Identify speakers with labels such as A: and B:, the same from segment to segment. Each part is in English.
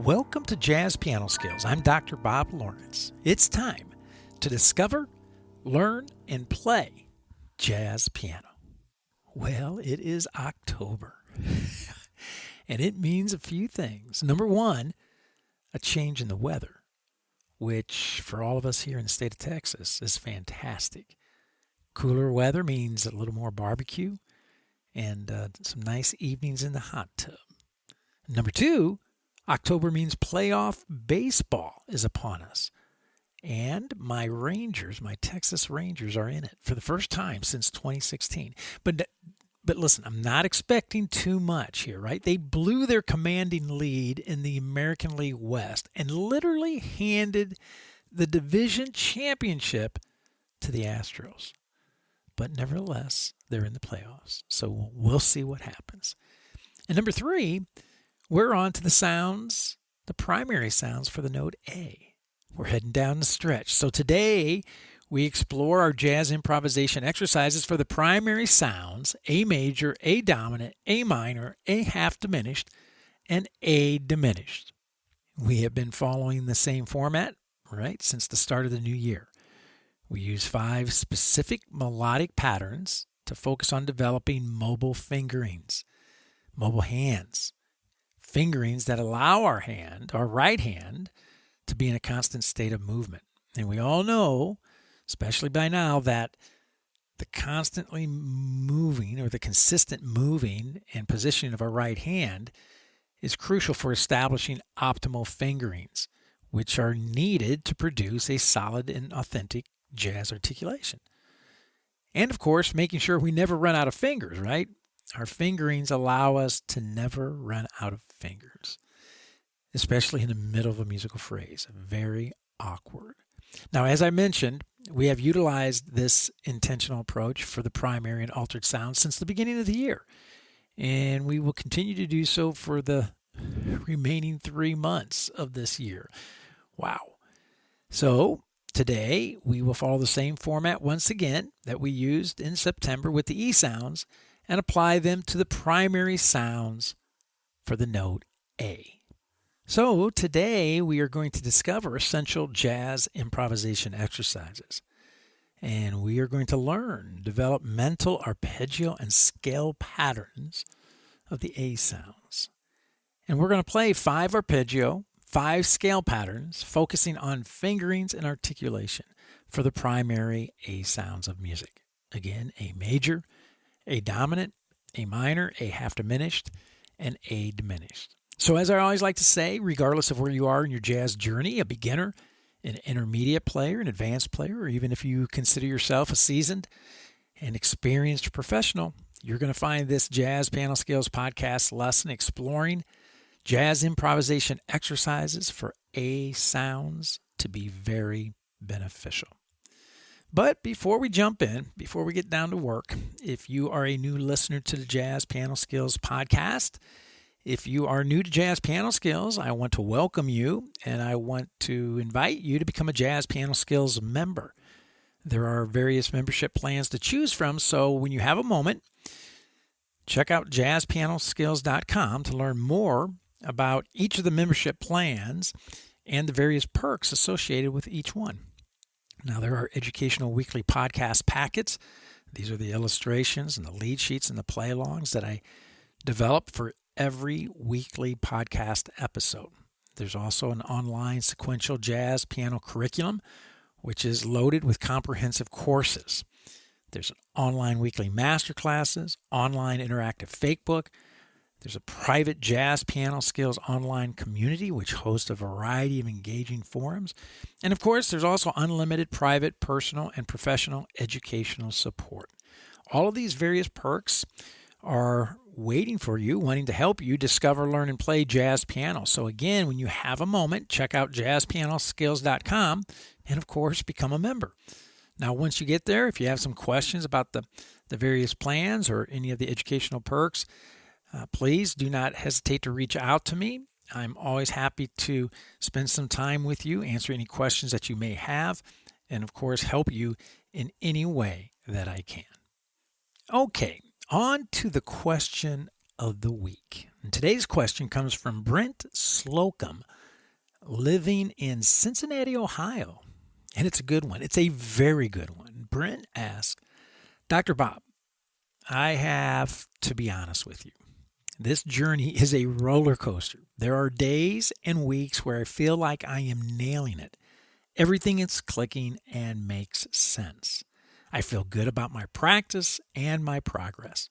A: Welcome to Jazz Piano Skills. I'm Dr. Bob Lawrence. It's time to discover, learn, and play jazz piano. Well, it is October, and it means a few things. Number one, a change in the weather, which for all of us here in the state of Texas is fantastic. Cooler weather means a little more barbecue and some nice evenings in the hot tub. Number two, October means playoff baseball is upon us. And my Rangers, my Texas Rangers, are in it for the first time since 2016. But listen, I'm not expecting too much here, right? They blew their commanding lead in the American League West and literally handed the division championship to the Astros. But nevertheless, they're in the playoffs. So we'll see what happens. And number three, we're on to the sounds, the primary sounds for the note A. We're heading down the stretch. So today we explore our jazz improvisation exercises for the primary sounds, A major, A dominant, A minor, A half diminished, and A diminished. We have been following the same format, right, since the start of the new year. We use 5 specific melodic patterns to focus on developing mobile fingerings, mobile hands. Fingerings that allow our right hand, to be in a constant state of movement. And we all know, especially by now, that the constantly moving or the consistent moving and positioning of our right hand is crucial for establishing optimal fingerings, which are needed to produce a solid and authentic jazz articulation. And of course, making sure we never run out of fingers, right? Our fingerings allow us to never run out of fingers, especially in the middle of a musical phrase. Very awkward. Now, as I mentioned, we have utilized this intentional approach for the primary and altered sounds since the beginning of the year, and we will continue to do so for the remaining 3 months of this year. Wow. So today, we will follow the same format once again that we used in September with the E sounds, and apply them to the primary sounds for the note A. So today we are going to discover essential jazz improvisation exercises. And we are going to learn developmental arpeggio and scale patterns of the A sounds. And we're going to play 5 arpeggio, 5 scale patterns, focusing on fingerings and articulation for the primary A sounds of music. Again, A major, A dominant, A minor, A half diminished, and A diminished. So as I always like to say, regardless of where you are in your jazz journey, a beginner, an intermediate player, an advanced player, or even if you consider yourself a seasoned and experienced professional, you're going to find this Jazz Piano Skills podcast lesson exploring jazz improvisation exercises for A sounds to be very beneficial. But before we jump in, before we get down to work, if you are a new listener to the Jazz Piano Skills podcast, if you are new to Jazz Piano Skills, I want to welcome you, and I want to invite you to become a Jazz Piano Skills member. There are various membership plans to choose from, so when you have a moment, check out jazzpianoskills.com to learn more about each of the membership plans and the various perks associated with each one. Now, there are educational weekly podcast packets. These are the illustrations and the lead sheets and the play-alongs that I develop for every weekly podcast episode. There's also an online sequential jazz piano curriculum, which is loaded with comprehensive courses. There's an online weekly masterclasses, online interactive fake book. There's a private Jazz Piano Skills online community, which hosts a variety of engaging forums. And of course, there's also unlimited private, personal, and professional educational support. All of these various perks are waiting for you, wanting to help you discover, learn, and play jazz piano. So again, when you have a moment, check out jazzpianoskills.com and, of course, become a member. Now, once you get there, if you have some questions about the various plans or any of the educational perks, please do not hesitate to reach out to me. I'm always happy to spend some time with you, answer any questions that you may have, and of course, help you in any way that I can. Okay, on to the question of the week. And today's question comes from Brent Slocum, living in Cincinnati, Ohio. And it's a good one. It's a very good one. Brent asks, Dr. Bob, I have to be honest with you. This journey is a roller coaster. There are days and weeks where I feel like I am nailing it. Everything is clicking and makes sense. I feel good about my practice and my progress.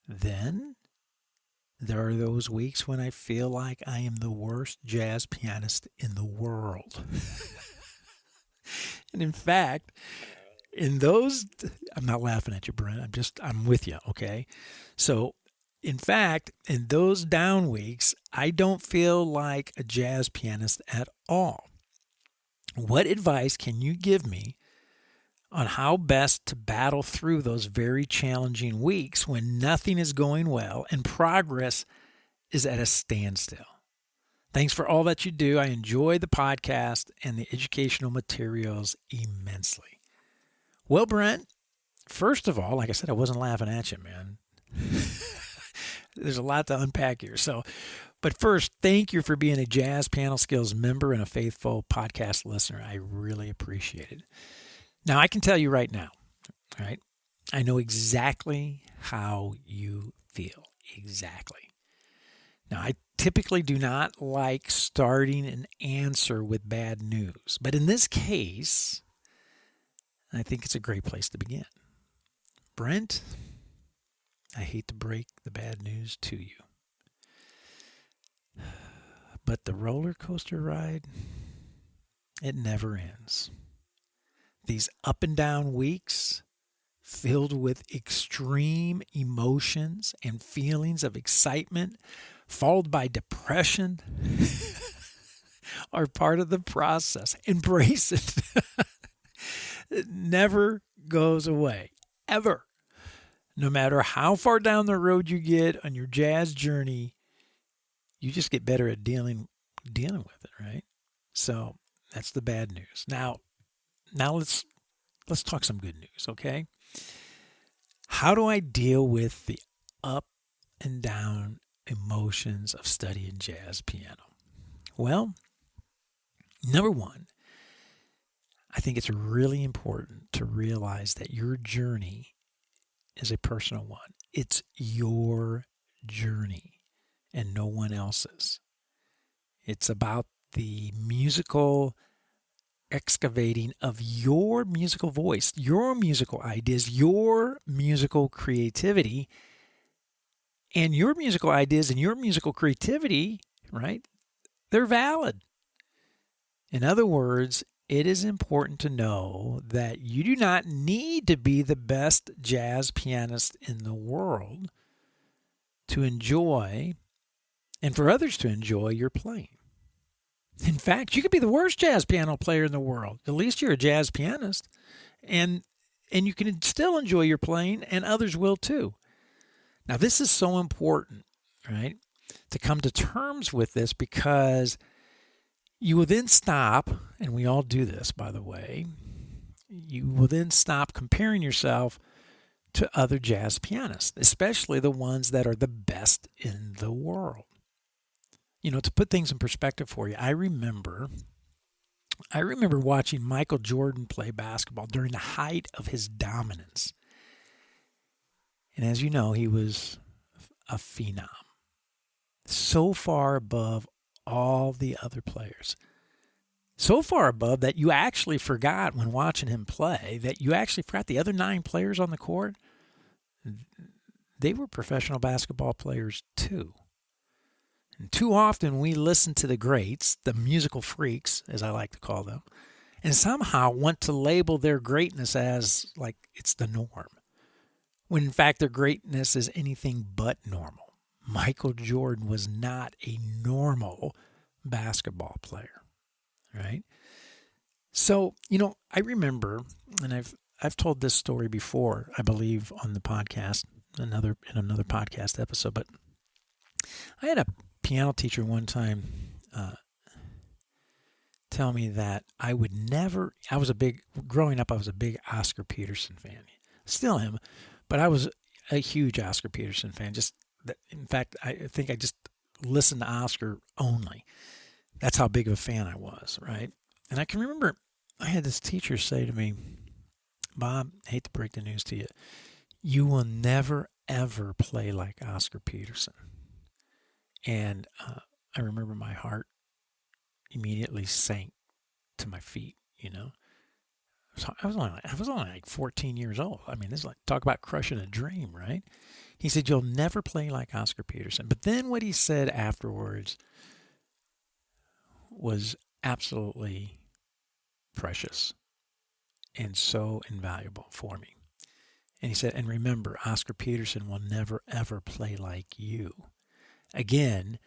A: Then there are those weeks when I feel like I am the worst jazz pianist in the world. And in fact, in those, I'm not laughing at you, Brent. I'm with you, okay? So, in fact, in those down weeks, I don't feel like a jazz pianist at all. What advice can you give me on how best to battle through those very challenging weeks when nothing is going well and progress is at a standstill? Thanks for all that you do. I enjoy the podcast and the educational materials immensely. Well, Brent, first of all, like I said, I wasn't laughing at you, man. There's a lot to unpack here. But first, thank you for being a Jazz Piano Skills member and a faithful podcast listener. I really appreciate it. Now, I can tell you right now, all right, I know exactly how you feel. Exactly. Now, I typically do not like starting an answer with bad news, but in this case, I think it's a great place to begin. Brent, I hate to break the bad news to you, but the roller coaster ride, it never ends. These up and down weeks filled with extreme emotions and feelings of excitement, followed by depression, are part of the process. Embrace it. It never goes away, ever. No matter how far down the road you get on your jazz journey, you just get better at dealing with it, right? So that's the bad news. Now let's talk some good news, okay? How do I deal with the up and down emotions of studying jazz piano? Well, number one, I think it's really important to realize that your journey is a personal one. It's your journey and no one else's. It's about the musical excavating of your musical voice, your musical ideas, your musical creativity, and your musical ideas and your musical creativity, right? They're valid. In other words, it is important to know that you do not need to be the best jazz pianist in the world to enjoy and for others to enjoy your playing. In fact, you could be the worst jazz piano player in the world. At least you're a jazz pianist, and you can still enjoy your playing, and others will too. Now, this is so important, right, to come to terms with this, because you will then stop, and we all do this, by the way, you will then stop comparing yourself to other jazz pianists, especially the ones that are the best in the world. You know, to put things in perspective for you, I remember watching Michael Jordan play basketball during the height of his dominance. And as you know, he was a phenom, so far above all the other players. So far above that you actually forgot, when watching him play, that you actually forgot the other 9 players on the court. They were professional basketball players too. And too often we listen to the greats, the musical freaks, as I like to call them, and somehow want to label their greatness as like it's the norm, when in fact their greatness is anything but normal. Michael Jordan was not a normal basketball player, right? So, you know, I remember, and I've told this story before, I believe, on the podcast, in another podcast episode, but I had a piano teacher one time tell me that growing up, I was a big Oscar Peterson fan. Still am, but I was a huge Oscar Peterson fan. Just In fact, I think I just listened to Oscar only. That's how big of a fan I was, right? And I can remember I had this teacher say to me, Bob, I hate to break the news to you, you will never, ever play like Oscar Peterson. And I remember my heart immediately sank to my feet, you know. So I was only like 14 years old. I mean, this is like, talk about crushing a dream, right? He said, you'll never play like Oscar Peterson. But then what he said afterwards was absolutely precious and so invaluable for me. And he said, and remember, Oscar Peterson will never, ever play like you. Again,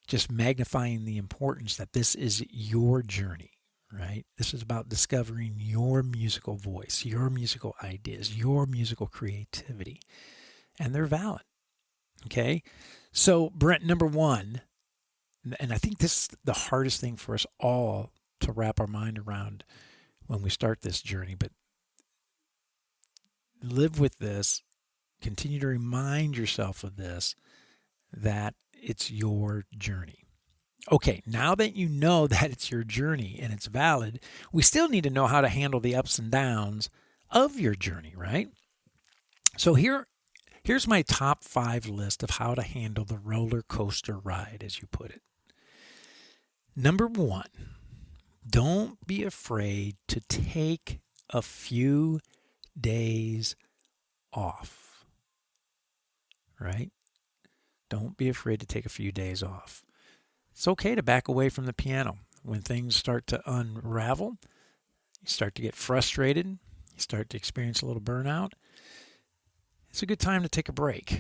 A: just magnifying the importance that this is your journey, right? This is about discovering your musical voice, your musical ideas, your musical creativity. And they're valid, okay? So, Brent, number one, and I think this is the hardest thing for us all to wrap our mind around when we start this journey, but live with this, continue to remind yourself of this, that it's your journey. Okay, now that you know that it's your journey and it's valid, we still need to know how to handle the ups and downs of your journey, right? So here's my top 5 list of how to handle the roller coaster ride, as you put it. Number 1, don't be afraid to take a few days off, right? Don't be afraid to take a few days off. It's okay to back away from the piano. When things start to unravel, you start to get frustrated, you start to experience a little burnout, it's a good time to take a break.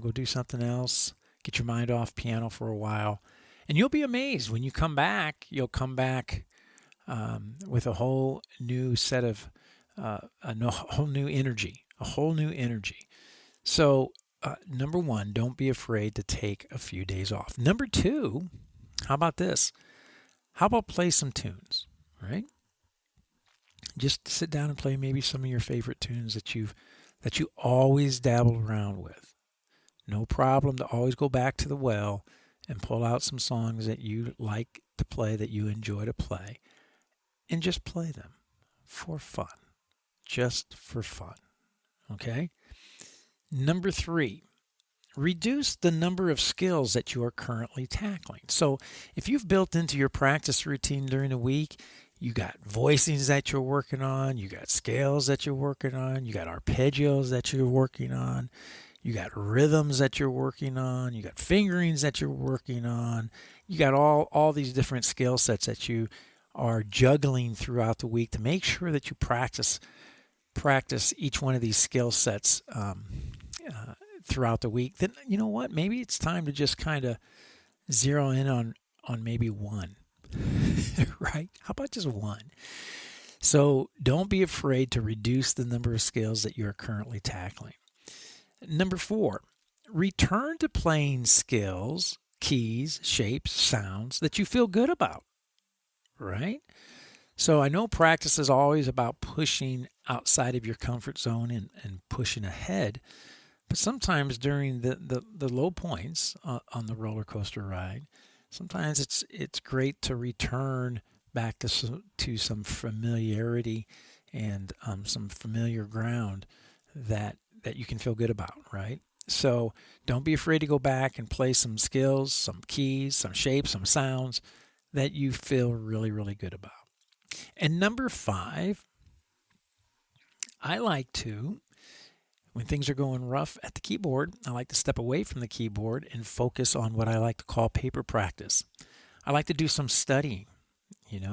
A: Go do something else, get your mind off piano for a while, and you'll be amazed when you come back. You'll come back with a whole new set of, a whole new energy. So, number 1, don't be afraid to take a few days off. Number 2, how about this? How about play some tunes, right? Just sit down and play maybe some of your favorite tunes that you always dabble around with. No problem to always go back to the well and pull out some songs that you like to play, that you enjoy to play, and just play them for fun. Just for fun, okay? Number 3, reduce the number of skills that you are currently tackling. So if you've built into your practice routine during the week, you got voicings that you're working on, you got scales that you're working on, you got arpeggios that you're working on, you got rhythms that you're working on, you got fingerings that you're working on, you got all these different skill sets that you are juggling throughout the week to make sure that you practice each one of these skill sets throughout the week. Then you know what? Maybe it's time to just kind of zero in on maybe one, right? How about just one? So don't be afraid to reduce the number of scales that you are currently tackling. Number 4, return to playing scales, keys, shapes, sounds that you feel good about, right? So I know practice is always about pushing outside of your comfort zone and pushing ahead, but sometimes during the low points on the roller coaster ride, sometimes it's great to return back to some familiarity and some familiar ground that you can feel good about, right? So don't be afraid to go back and play some skills, some keys, some shapes, some sounds that you feel really, really good about. And number 5, I like to, when things are going rough at the keyboard, I like to step away from the keyboard and focus on what I like to call paper practice. I like to do some studying,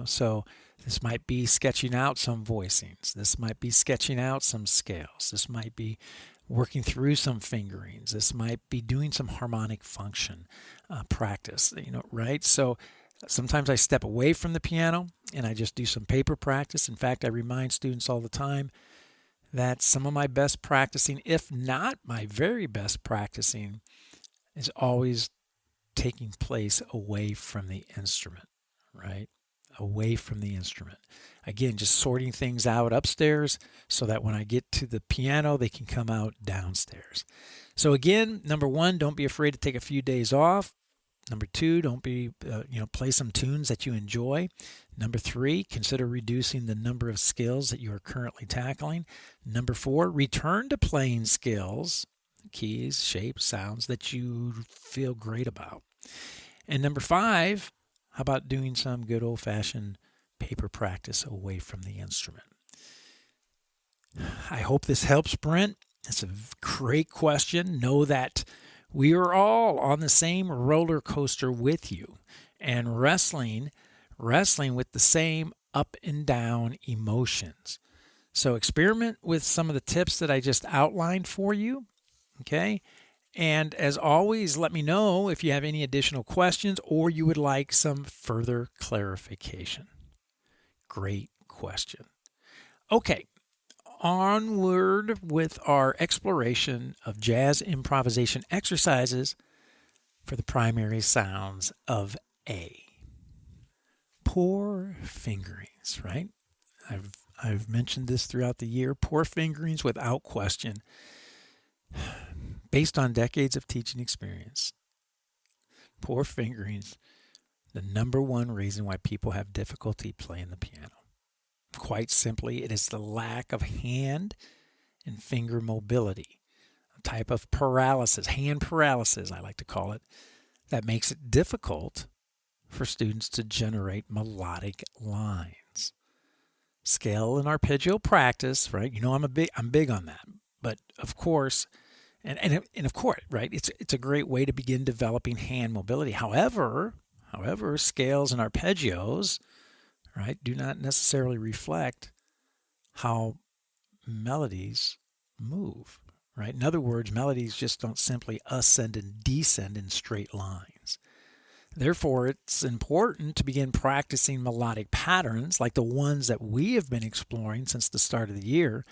A: so this might be sketching out some voicings. This might be sketching out some scales. This might be working through some fingerings. This might be doing some harmonic function practice, right? So sometimes I step away from the piano and I just do some paper practice. In fact, I remind students all the time that some of my best practicing, if not my very best practicing, is always taking place away from the instrument, right? away from the instrument. Again, just sorting things out upstairs so that when I get to the piano, they can come out downstairs. So again, number one, don't be afraid to take a few days off. Number two, don't be, play some tunes that you enjoy. Number three, consider reducing the number of skills that you are currently tackling. Number four, return to playing skills, keys, shapes, sounds that you feel great about. And number five, how about doing some good old-fashioned paper practice away from the instrument? I hope this helps, Brent. It's a great question. Know that we are all on the same roller coaster with you and wrestling with the same up and down emotions. So experiment with some of the tips that I just outlined for you, okay? And as always, let me know if you have any additional questions or you would like some further clarification. Great question. Okay, onward with our exploration of jazz improvisation exercises for the primary sounds of A. Poor fingerings, right? I've mentioned this throughout the year. Poor fingerings, without question, based on decades of teaching experience. Poor fingerings, the number one reason why people have difficulty playing the piano. Quite simply, it is the lack of hand and finger mobility, a type of paralysis, hand paralysis, I like to call it, that makes it difficult for students to generate melodic lines. Scale and arpeggio practice, right? You know, I'm big on that. But of course, and of course, right? It's a great way to begin developing hand mobility. However, scales and arpeggios, right, do not necessarily reflect how melodies move, right? In other words, melodies just don't simply ascend and descend in straight lines. Therefore, it's important to begin practicing melodic patterns like the ones that we have been exploring since the start of the year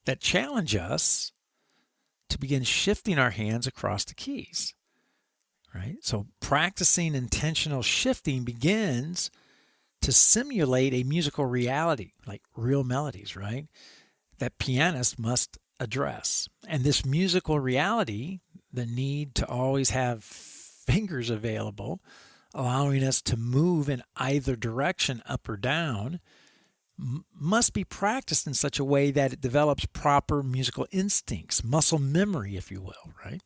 A: that challenge us to begin shifting our hands across the keys, right? So practicing intentional shifting begins to simulate a musical reality, like real melodies, right, that pianists must address. And this musical reality, the need to always have fingers available, allowing us to move in either direction, up or down, must be practiced in such a way that it develops proper musical instincts, muscle memory, if you will, right?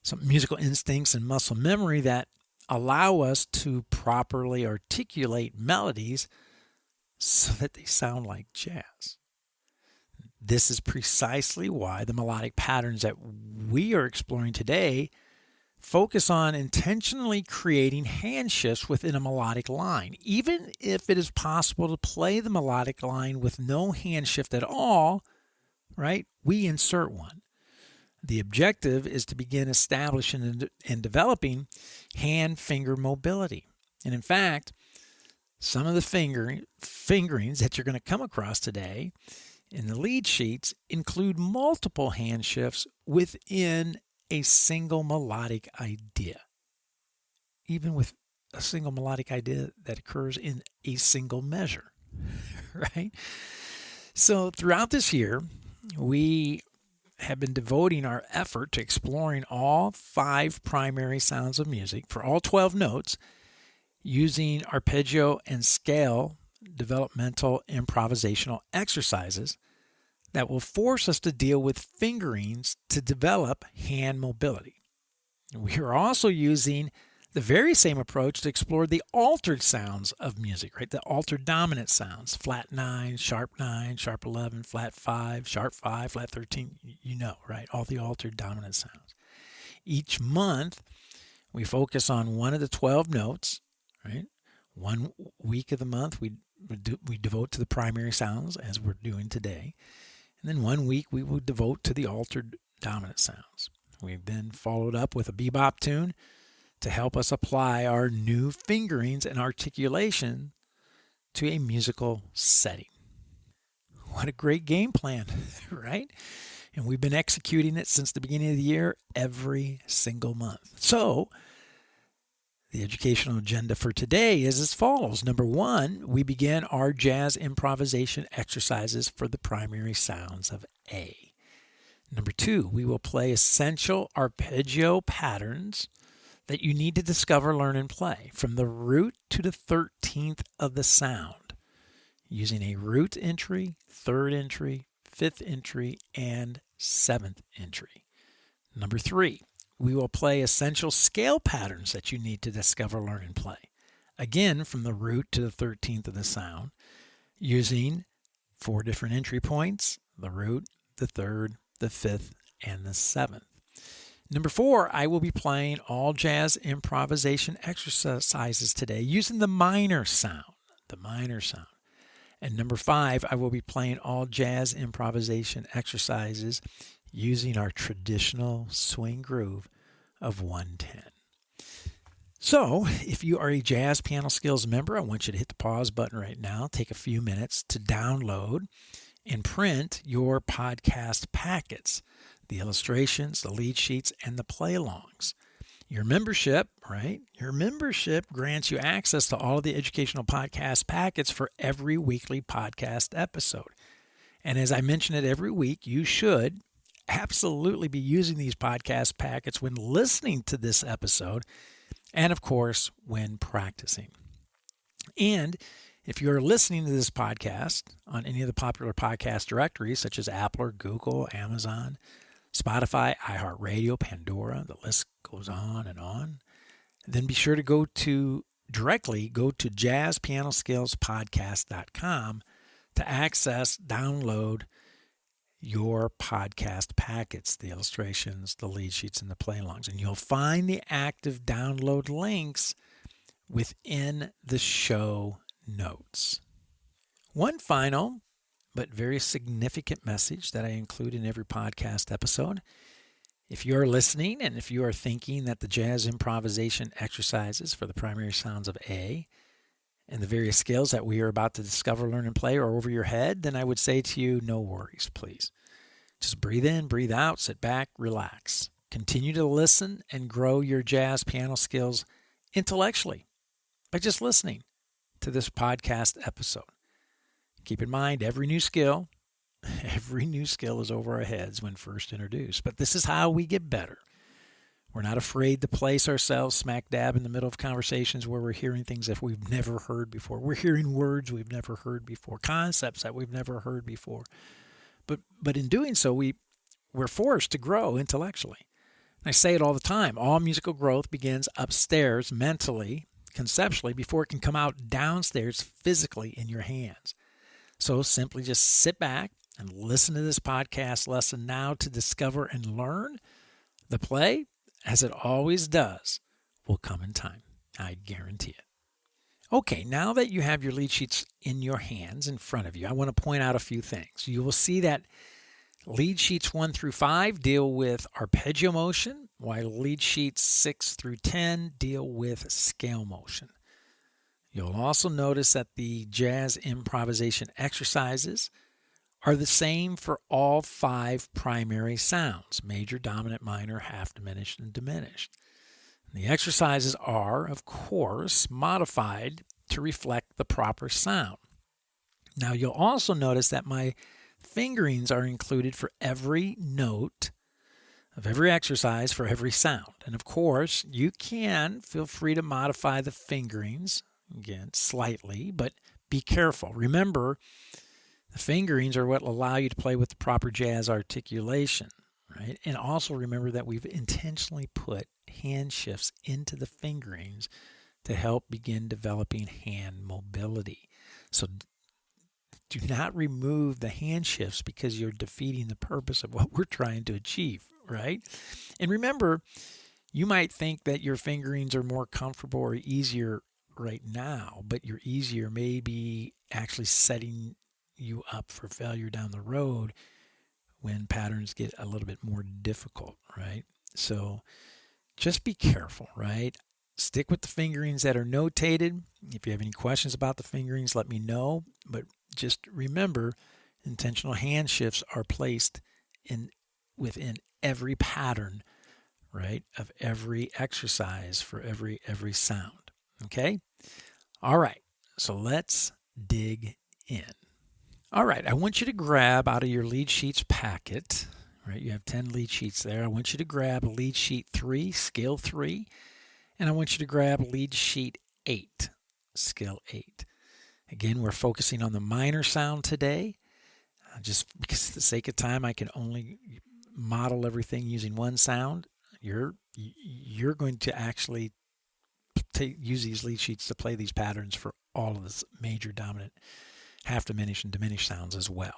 A: Some musical instincts and muscle memory that allow us to properly articulate melodies so that they sound like jazz. This is precisely why the melodic patterns that we are exploring today focus on intentionally creating hand shifts within a melodic line. Even if it is possible to play the melodic line with no hand shift at all, right, we insert one. The objective is to begin establishing and developing hand-finger mobility. And in fact, some of the fingerings that you're going to come across today in the lead sheets include multiple hand shifts within a single melodic idea, even with a single melodic idea that occurs in a single measure, right? So throughout this year, we have been devoting our effort to exploring all 5 primary sounds of music for all 12 notes using arpeggio and scale developmental improvisational exercises that will force us to deal with fingerings to develop hand mobility. We are also using the very same approach to explore the altered sounds of music, right? The altered dominant sounds, flat 9, sharp 11, flat 5, sharp 5, flat 13, you know, right? All the altered dominant sounds. Each month, we focus on one of the 12 notes, right? 1 week of the month, we devote to the primary sounds, as we're doing today. And then 1 week, we will devote to the altered dominant sounds. We've then followed up with a bebop tune to help us apply our new fingerings and articulation to a musical setting. What a great game plan, right? And we've been executing it since the beginning of the year every single month. So The educational agenda for today is as follows. Number 1, we begin our jazz improvisation exercises for the primary sounds of A. Number 2, we will play essential arpeggio patterns that you need to discover, learn, and play from the root to the 13th of the sound using a root entry, 3rd entry, 5th entry, and 7th entry. Number 3, we will play essential scale patterns that you need to discover, learn, and play. Again, from the root to the 13th of the sound using 4 different entry points, the root, the 3rd, the 5th, and the 7th. Number 4, I will be playing all jazz improvisation exercises today using the minor sound, And number 5, I will be playing all jazz improvisation exercises using our traditional swing groove of 110. So, if you are a Jazz Piano Skills member, I want you to hit the pause button right now, take a few minutes to download and print your podcast packets, the illustrations, the lead sheets, and the play-alongs. Your membership, right? Your membership grants you access to all of the educational podcast packets for every weekly podcast episode. And as I mention it every week, you should absolutely be using these podcast packets when listening to this episode and, of course, when practicing. And if you're listening to this podcast on any of the popular podcast directories such as Apple or Google, Amazon, Spotify, iHeartRadio, Pandora, the list goes on, then be sure to directly go to jazzpianoskillspodcast.com to access, download your podcast packets, the illustrations, the lead sheets, and the play-alongs. And you'll find the active download links within the show notes. One final but very significant message that I include in every podcast episode. If you're listening and if you are thinking that the jazz improvisation exercises for the primary sounds of A and the various scales that we are about to discover, learn, and play are over your head, then I would say to you, no worries, please. Just breathe in, breathe out, sit back, relax. Continue to listen and grow your jazz piano skills intellectually by just listening to this podcast episode. Keep in mind, every new skill is over our heads when first introduced. But this is how we get better. We're not afraid to place ourselves smack dab in the middle of conversations where we're hearing things that we've never heard before. We're hearing words we've never heard before, concepts that we've never heard before. But in doing so, we're forced to grow intellectually. And I say it all the time. All musical growth begins upstairs mentally, conceptually, before it can come out downstairs physically in your hands. So simply just sit back and listen to this podcast lesson now to discover and learn. The play, as it always does, will come in time. I guarantee it. Okay, now that you have your lead sheets in your hands in front of you, I want to point out a few things. You will see that lead sheets 1 through 5 deal with arpeggio motion, while lead sheets 6 through 10 deal with scale motion. You'll also notice that the jazz improvisation exercises are the same for all 5 primary sounds: major, dominant, minor, half diminished, and diminished. The exercises are, of course, modified to reflect the proper sound. Now, you'll also notice that my fingerings are included for every note of every exercise for every sound. And of course, you can feel free to modify the fingerings, again, slightly, but be careful. Remember, the fingerings are what allow you to play with the proper jazz articulation, right? And also remember that we've intentionally put hand shifts into the fingerings to help begin developing hand mobility. So do not remove the hand shifts because you're defeating the purpose of what we're trying to achieve, right? And remember, you might think that your fingerings are more comfortable or easier right now, but your easier may be actually setting you up for failure down the road when patterns get a little bit more difficult, right? So just be careful, right? Stick with the fingerings that are notated. If you have any questions about the fingerings, let me know. But just remember, intentional hand shifts are placed within every pattern, right, of every exercise for every sound. Okay? All right. So let's dig in. All right. I want you to grab out of your lead sheets packet, right? You have 10 lead sheets there. I want you to grab lead sheet 3, scale 3, and I want you to grab lead sheet 8, scale 8. Again, we're focusing on the minor sound today. Just because for the sake of time, I can only model everything using one sound. You're going to actually use these lead sheets to play these patterns for all of the major dominant, half diminished, and diminished sounds as well.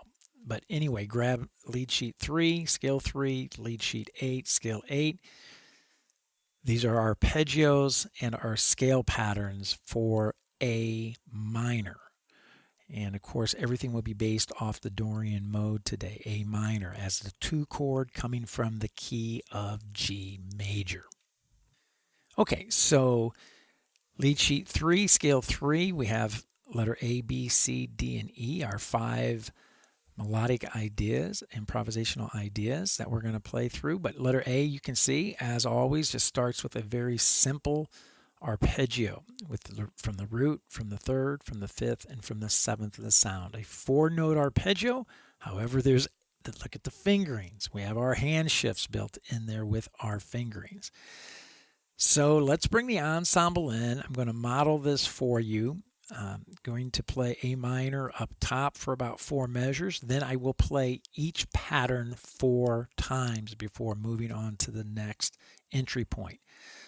A: But anyway, grab lead sheet 3, scale 3, lead sheet 8, scale 8. These are arpeggios and our scale patterns for A minor. And of course, everything will be based off the Dorian mode today, A minor, as the 2 chord coming from the key of G major. Okay, so lead sheet 3, scale 3, we have letter A, B, C, D, and E, our 5 melodic ideas, improvisational ideas that we're going to play through. But letter A, you can see, as always, just starts with a very simple arpeggio from the root, from the third, from the fifth, and from the seventh of the sound. A 4-note arpeggio. However, look at the fingerings. We have our hand shifts built in there with our fingerings. So let's bring the ensemble in. I'm going to model this for you. I'm going to play A minor up top for about 4 measures. Then I will play each pattern 4 times before moving on to the next entry point.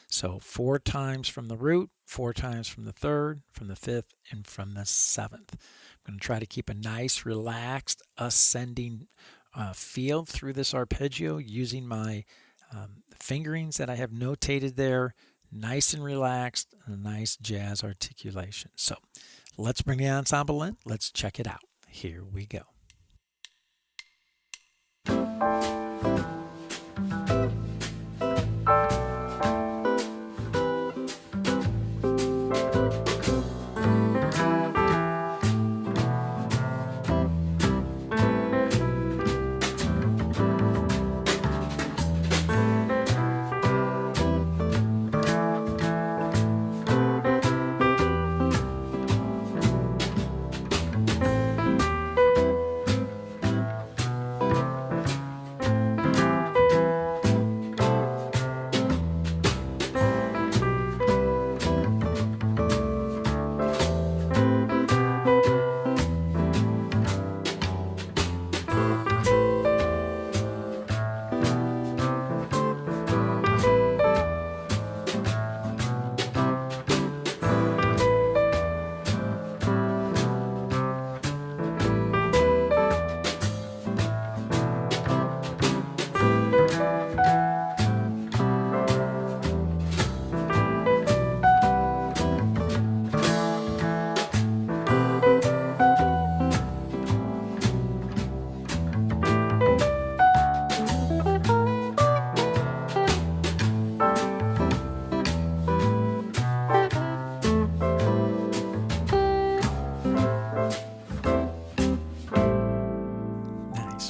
A: So 4 times from the root, 4 times from the third, from the fifth, and from the seventh. I'm going to try to keep a nice, relaxed, ascending feel through this arpeggio using my fingerings that I have notated there, nice and relaxed, and a nice jazz articulation. So let's bring the ensemble in. Let's check it out. Here we go.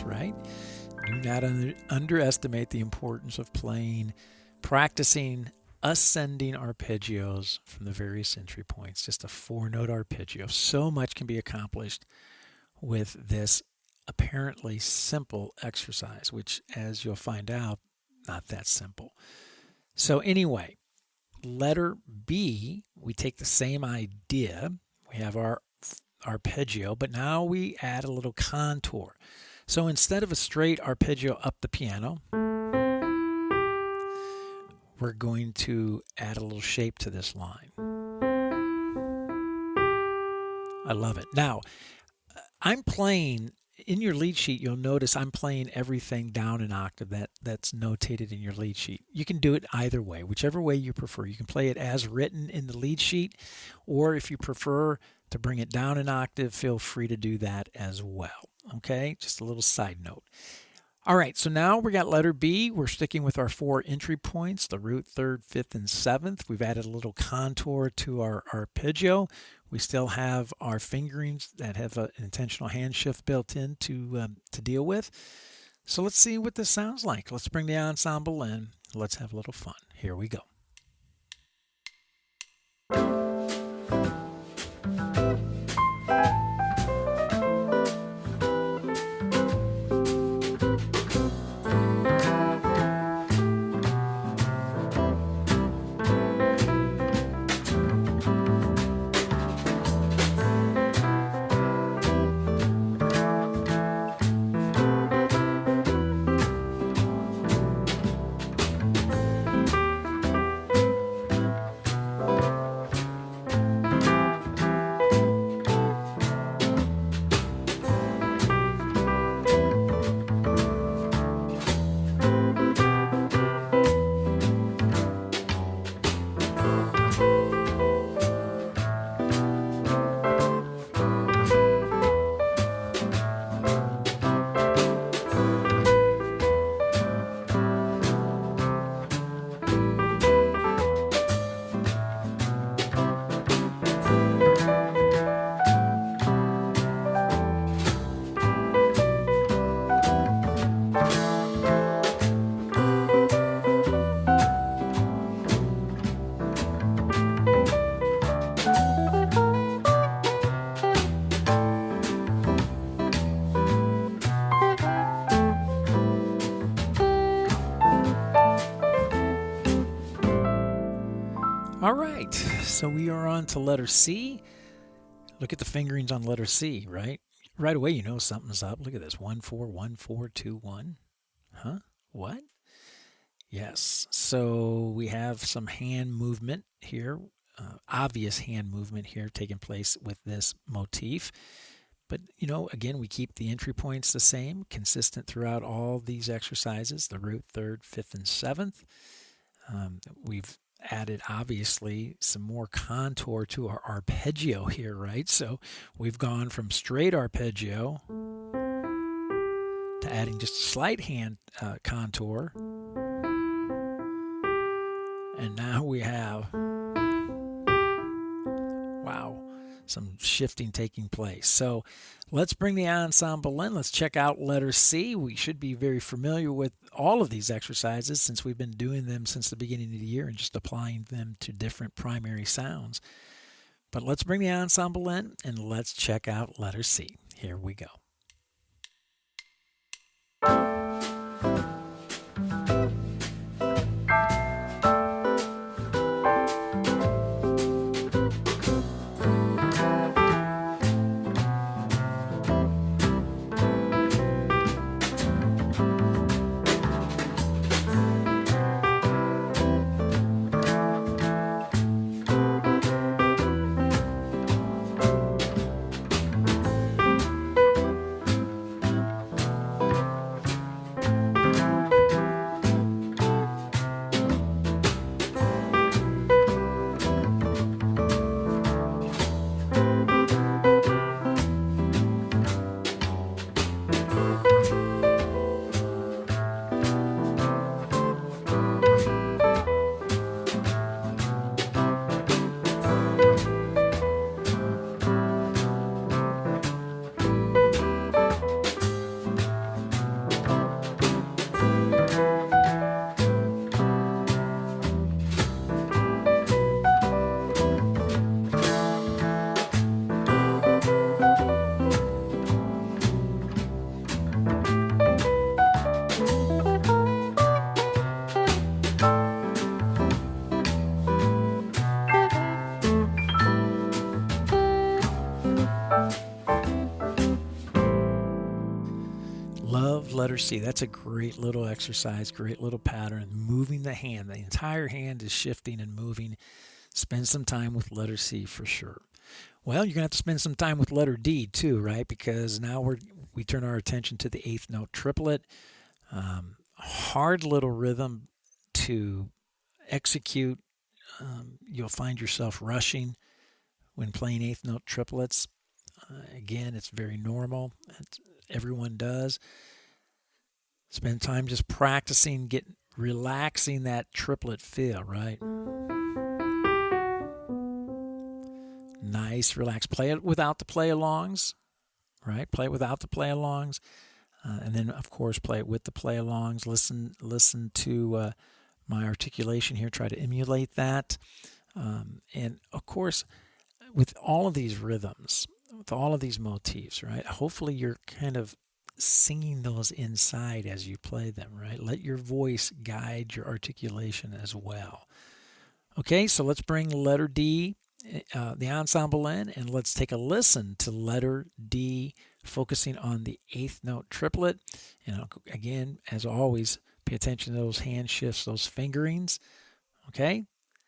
A: Right? Do not underestimate the importance of practicing ascending arpeggios from the various entry points. Just a 4-note arpeggio. So much can be accomplished with this apparently simple exercise, which, as you'll find out, not that simple. So anyway, letter B, we take the same idea. We have our arpeggio, but now we add a little contour. So instead of a straight arpeggio up the piano, we're going to add a little shape to this line. I love it. Now, I'm playing, in your lead sheet, you'll notice I'm playing everything down an octave that's notated in your lead sheet. You can do it either way, whichever way you prefer. You can play it as written in the lead sheet, or if you prefer to bring it down an octave, feel free to do that as well. Okay, just a little side note. All right, so now we got letter B. We're sticking with our 4 entry points, the root, third, fifth, and seventh. We've added a little contour to our arpeggio. We still have our fingerings that have an intentional hand shift built in to deal with. So let's see what this sounds like. Let's bring the ensemble in. Let's have a little fun. Here we go. All right, so we are on to letter C. Look at the fingerings on letter C, right? Right away you know something's up. Look at this, 1 4 1 4 2 1. Huh? What? Yes. So we have some hand movement here, obvious hand movement here taking place with this motif. But, again, we keep the entry points the same, consistent throughout all these exercises, the root, third, fifth, and seventh. We've added, obviously, some more contour to our arpeggio here, right? So we've gone from straight arpeggio to adding just a slight hand contour. And now we have, wow, some shifting taking place. So let's bring the ensemble in. Let's check out letter C. We should be very familiar with all of these exercises since we've been doing them since the beginning of the year and just applying them to different primary sounds. But let's bring the ensemble in and let's check out letter C. Here we go. Love letter C. That's a great little exercise, great little pattern. Moving the hand. The entire hand is shifting and moving. Spend some time with letter C for sure. Well, you're going to have to spend some time with letter D too, right? Because now we turn our attention to the eighth note triplet. Hard little rhythm to execute. You'll find yourself rushing when playing eighth note triplets. Again, it's very normal. Everyone does. Spend time just practicing, relaxing that triplet feel, right? Nice, relax. Play it without the play-alongs, right? Play it without the play-alongs. And then, of course, play it with the play-alongs. Listen to my articulation here, try to emulate that. And of course, with all of these rhythms, with all of these motifs, right? Hopefully you're kind of singing those inside as you play them, right? Let your voice guide your articulation as well. Okay, so let's bring letter D, the ensemble in, and let's take a listen to letter D, focusing on the eighth note triplet. And again, as always, pay attention to those hand shifts, those fingerings. Okay,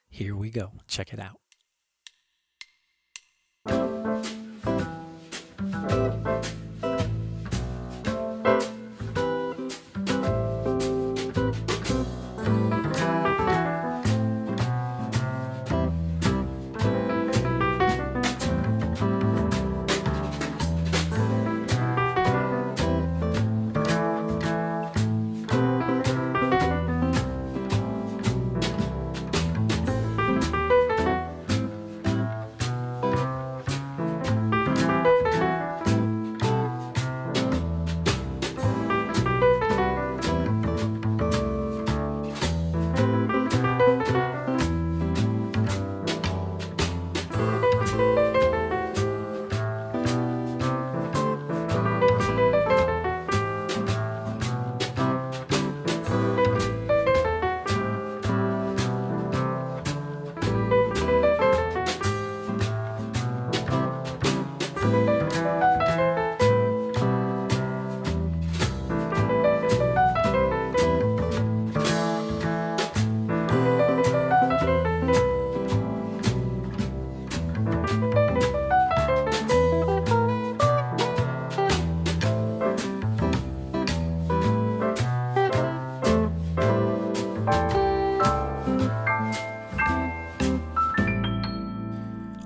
A: here we go. Check it out.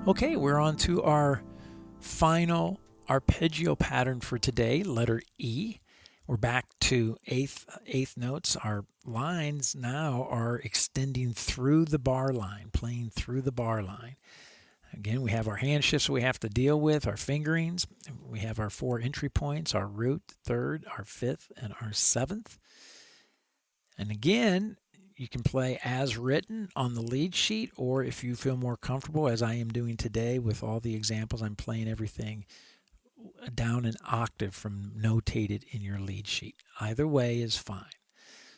A: Okay, we're on to our final arpeggio pattern for today, letter E. We're back to eighth notes. Our lines now are extending through the bar line, playing through the bar line. Again, we have our hand shifts we have to deal with, our fingerings. We have our 4 entry points, our root, third, our fifth, and our seventh. And again, you can play as written on the lead sheet, or if you feel more comfortable, as I am doing today with all the examples, I'm playing everything down an octave from notated in your lead sheet. Either way is fine.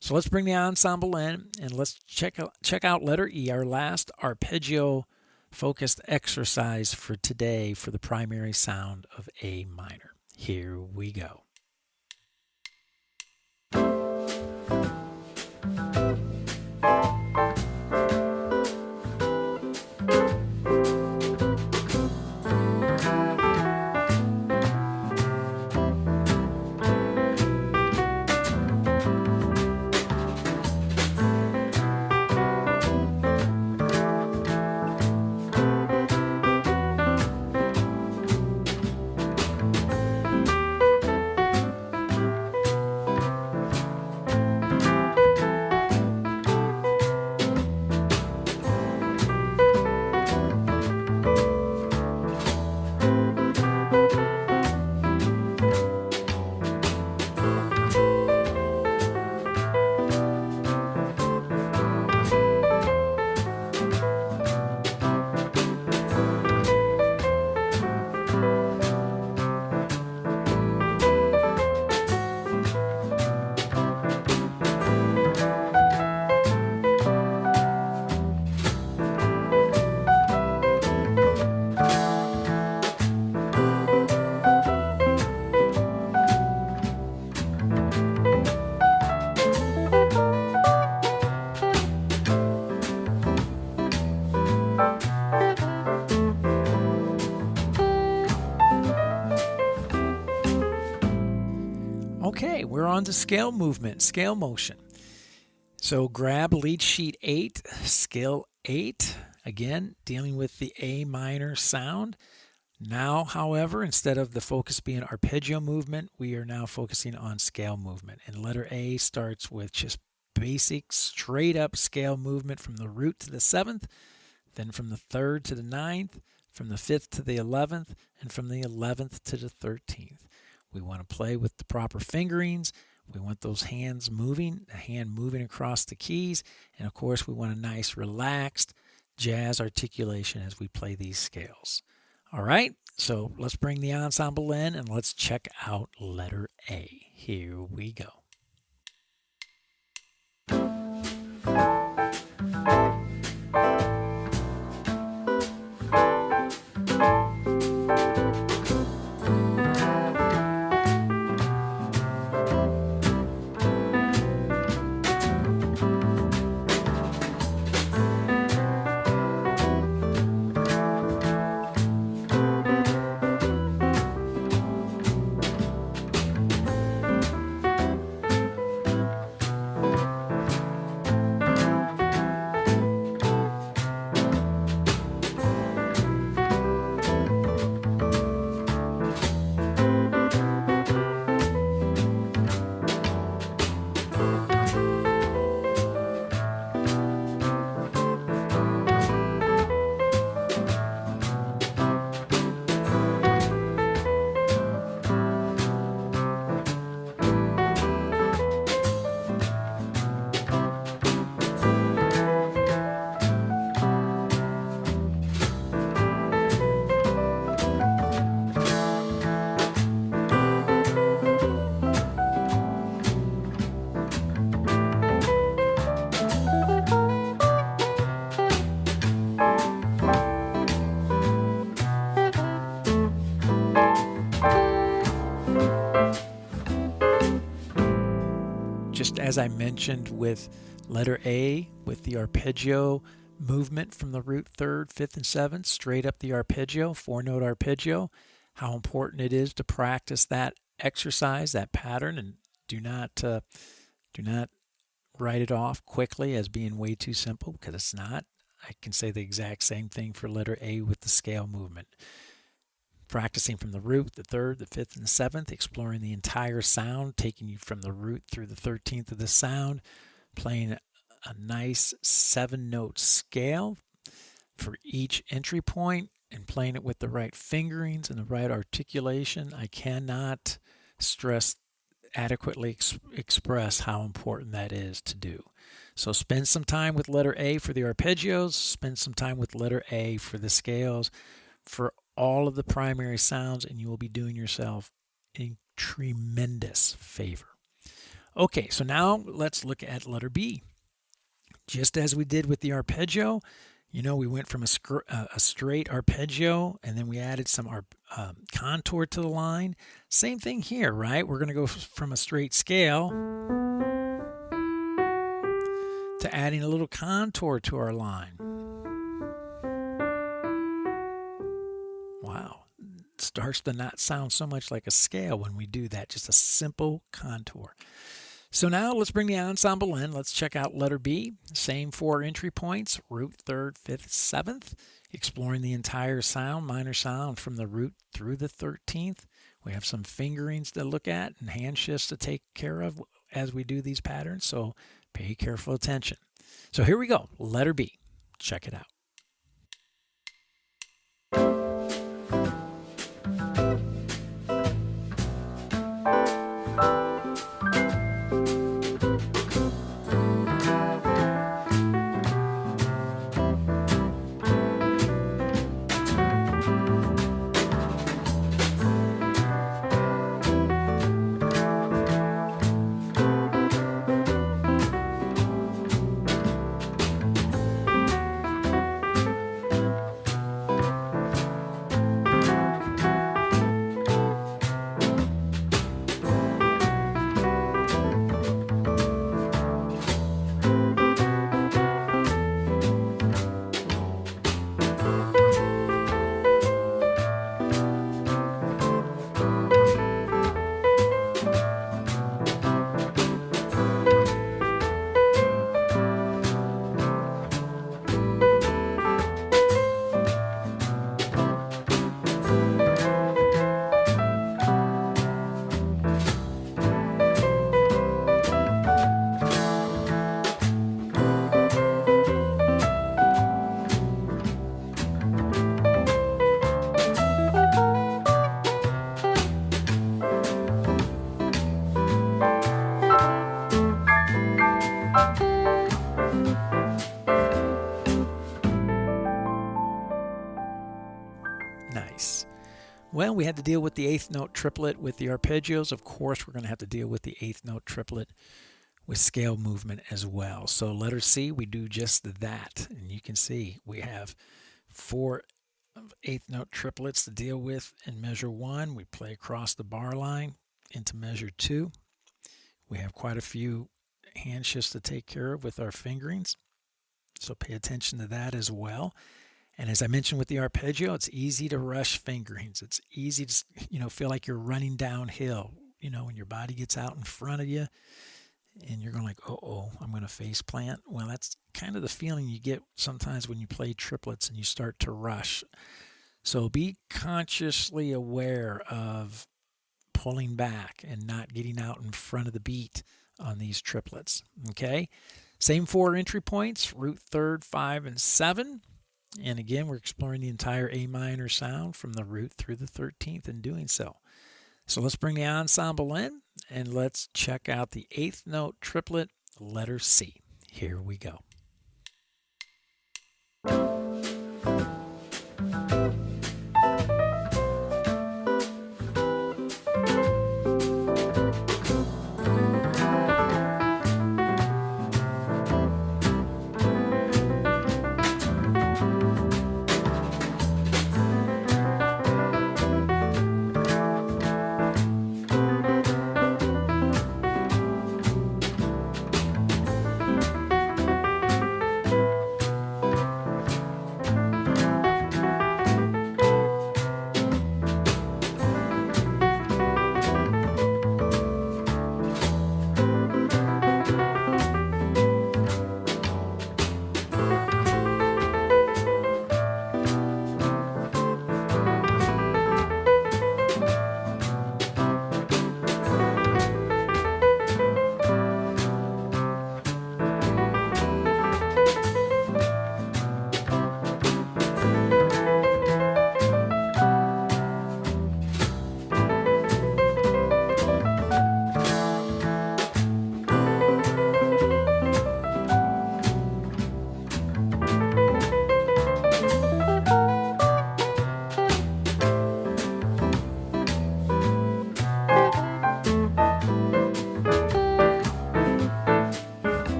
A: So let's bring the ensemble in and let's check out letter E, our last arpeggio-focused exercise for today for the primary sound of A minor. Here we go. Okay, we're on to scale movement, scale motion. So grab lead sheet 8, scale 8, again, dealing with the A minor sound. Now, however, instead of the focus being arpeggio movement, we are now focusing on scale movement. And letter A starts with just basic, straight up scale movement from the root to the 7th, then from the 3rd to the 9th, from the 5th to the 11th, and from the 11th to the 13th. We want to play with the proper fingerings. We want those hands moving, the hand moving across the keys. And of course, we want a nice relaxed jazz articulation as we play these scales. All right, so let's bring the ensemble in and let's check out letter A. Here we go. Just as I mentioned with letter A, with the arpeggio movement from the root third, fifth, and seventh, straight up the arpeggio, 4-note arpeggio, how important it is to practice that exercise, that pattern, and do not write it off quickly as being way too simple, because it's not. I can say the exact same thing for letter A with the scale movement. Practicing from the root, the third, the fifth, and the seventh, exploring the entire sound, taking you from the root through the 13th of the sound, playing a nice 7-note scale for each entry point, and playing it with the right fingerings and the right articulation. I cannot adequately express how important that is to do. So spend some time with letter A for the arpeggios, spend some time with letter A for the scales, for all of the primary sounds, and you will be doing yourself a tremendous favor. Okay, so now let's look at letter B. Just as we did with the arpeggio, we went from a straight arpeggio, and then we added some contour to the line. Same thing here, right? We're going to go from a straight scale to adding a little contour to our line. Wow, it starts to not sound so much like a scale when we do that, just a simple contour. So now let's bring the ensemble in. Let's check out letter B. Same 4 entry points, root, third, fifth, seventh, exploring the entire sound, minor sound from the root through the 13th. We have some fingerings to look at and hand shifts to take care of as we do these patterns, so pay careful attention. So here we go, letter B. Check it out. Nice. Well, we had to deal with the eighth note triplet with the arpeggios. Of course, we're going to have to deal with the eighth note triplet with scale movement as well. So letter C, we do just that. And you can see we have 4 eighth note triplets to deal with in measure 1. We play across the bar line into measure 2. We have quite a few hand shifts to take care of with our fingerings. So pay attention to that as well. And as I mentioned with the arpeggio, it's easy to rush fingerings. It's easy to, feel like you're running downhill, when your body gets out in front of you and you're going like, I'm going to face plant. Well, that's kind of the feeling you get sometimes when you play triplets and you start to rush. So be consciously aware of pulling back and not getting out in front of the beat on these triplets. Okay. Same 4 entry points, root 3rd, 5, and 7. And again, we're exploring the entire A minor sound from the root through the 13th in doing so. So let's bring the ensemble in and let's check out the eighth note triplet, letter C. Here we go.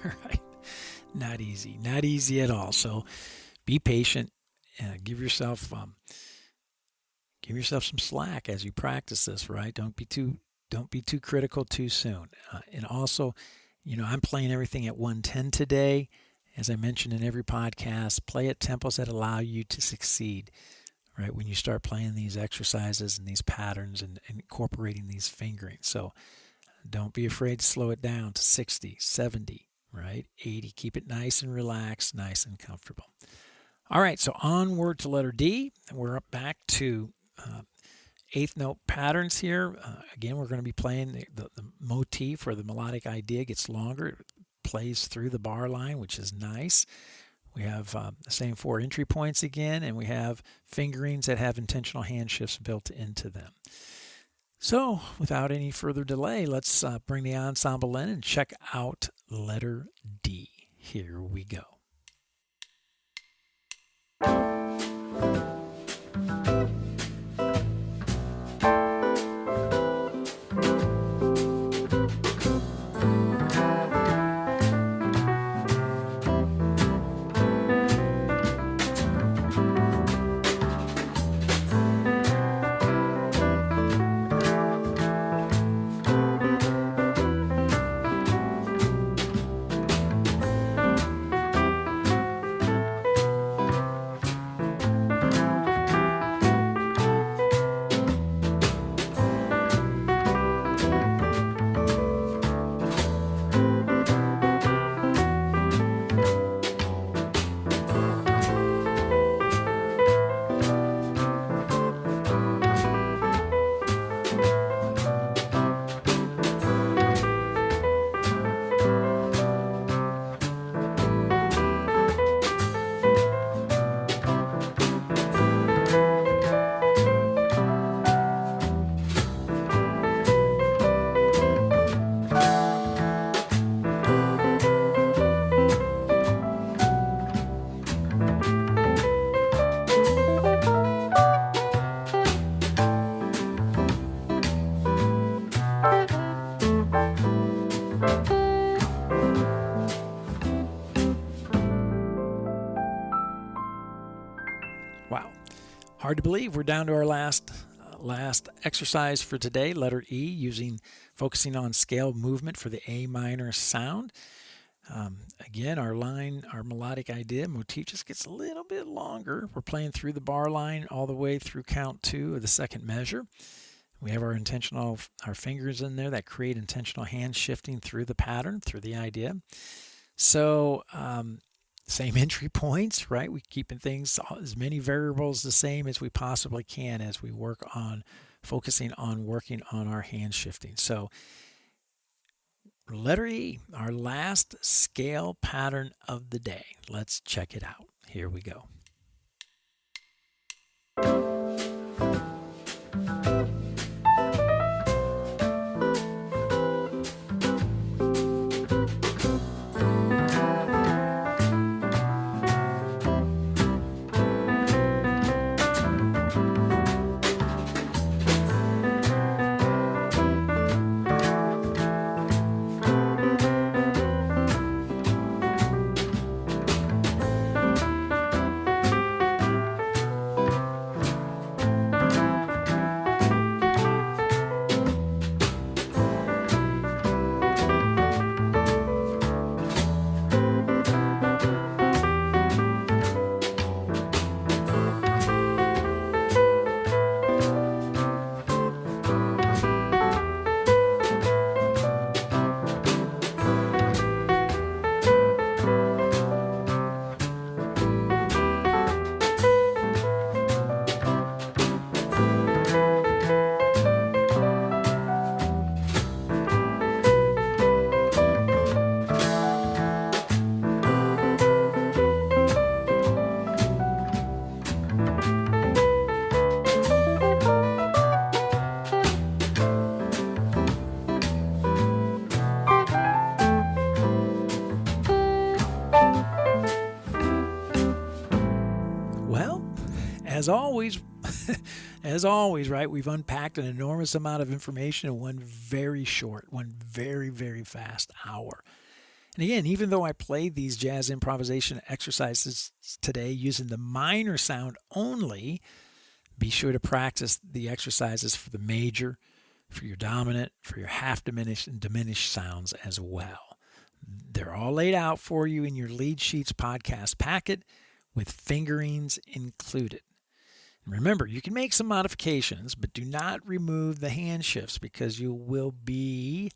A: Right? Not easy at all. So be patient. Give yourself some slack as you practice this. Right? Don't be too critical too soon. And also, I'm playing everything at 110 today. As I mentioned in every podcast, play at tempos that allow you to succeed. Right? When you start playing these exercises and these patterns and incorporating these fingerings. So don't be afraid to slow it down to 60, 70, right? 80. Keep it nice and relaxed, nice and comfortable. All right, so onward to letter D. We're up back to eighth note patterns here. Again, we're going to be playing the motif or the melodic idea gets longer. It plays through the bar line, which is nice. We have the same 4 entry points again, and we have fingerings that have intentional hand shifts built into them. So, without any further delay, let's bring the ensemble in and check out letter D. Here we go. Wow. Hard to believe we're down to our last exercise for today, letter E, focusing on scale movement for the A minor sound. Again, our melodic idea, motif just gets a little bit longer. We're playing through the bar line all the way through count 2 of the second measure. We have our fingers in there that create intentional hand shifting through the pattern, through the idea. So, same entry points, right? We're keeping things, as many variables the same as we possibly can as we focusing on working on our hand shifting. So, letter E, our last scale pattern of the day. Let's check it out. Here we go. As always, right, we've unpacked an enormous amount of information in one very, very fast hour. And again, even though I played these jazz improvisation exercises today using the minor sound only, be sure to practice the exercises for the major, for your dominant, for your half diminished and diminished sounds as well. They're all laid out for you in your Lead Sheets podcast packet with fingerings included. Remember, you can make some modifications, but do not remove the hand shifts because you will be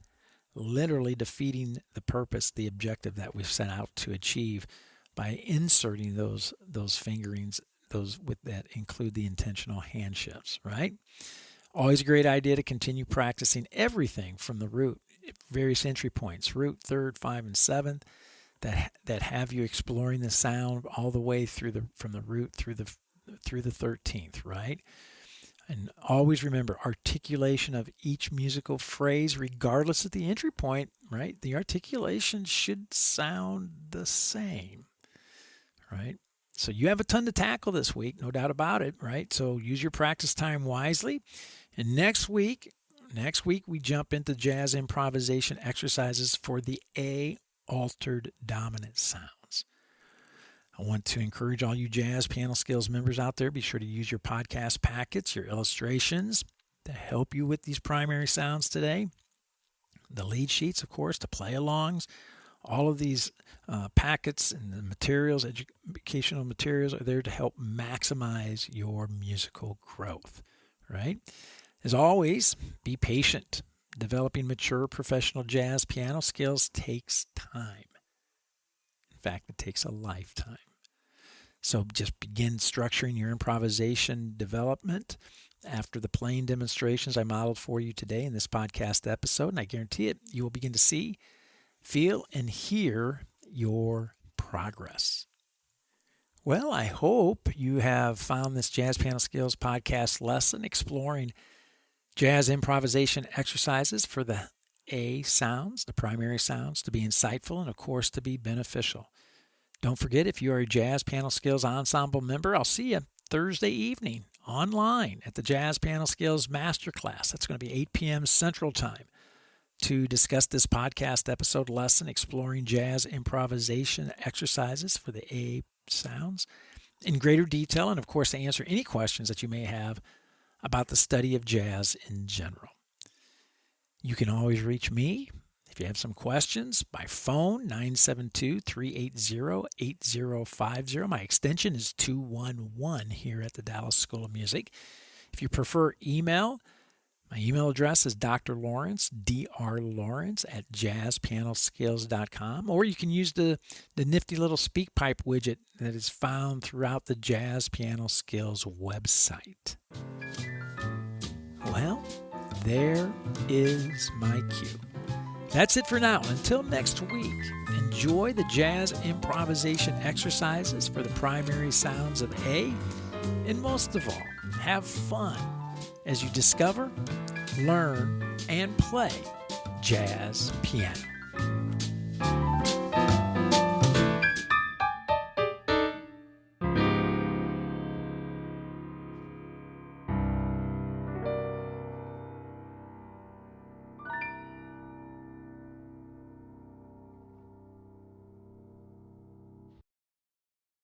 A: literally defeating the purpose, the objective that we've set out to achieve by inserting those fingerings, that include the intentional hand shifts, right? Always a great idea to continue practicing everything from the root, various entry points, root, third, 5, and 7th, that have you exploring the sound all the way from the root through the 13th, right? And always remember articulation of each musical phrase, regardless of the entry point, right? The articulation should sound the same, right? So you have a ton to tackle this week, no doubt about it, right? So use your practice time wisely. And next week we jump into jazz improvisation exercises for the A altered dominant sounds. I want to encourage all you Jazz Piano Skills members out there, be sure to use your podcast packets, your illustrations to help you with these primary sounds today. The lead sheets, of course, to play alongs. All of these packets and the materials, educational materials, are there to help maximize your musical growth, right? As always, be patient. Developing mature professional jazz piano skills takes time. In fact, it takes a lifetime. So just begin structuring your improvisation development after the playing demonstrations I modeled for you today in this podcast episode. And I guarantee it, you will begin to see, feel, and hear your progress. Well, I hope you have found this Jazz Piano Skills podcast lesson exploring jazz improvisation exercises for the A sounds, the primary sounds, to be insightful and, of course, to be beneficial. Don't forget, if you are a Jazz Piano Skills Ensemble member, I'll see you Thursday evening online at the Jazz Piano Skills Masterclass. That's going to be 8 p.m. Central Time. to discuss this podcast episode lesson, exploring jazz improvisation exercises for the A sounds in greater detail, and of course to answer any questions that you may have about the study of jazz in general. You can always reach me if you have some questions by phone, 972-380-8050. My extension is 211 here at the Dallas School of Music. If you prefer email, my email address is drlawrence, drlawrence at jazzpianoskills.com, or you can use the nifty little SpeakPipe widget that is found throughout the Jazz Piano Skills website. Well, there is my cue. That's it for now. Until next week, enjoy the jazz improvisation exercises for the primary sounds of A, and most of all, have fun as you discover, learn, and play jazz piano.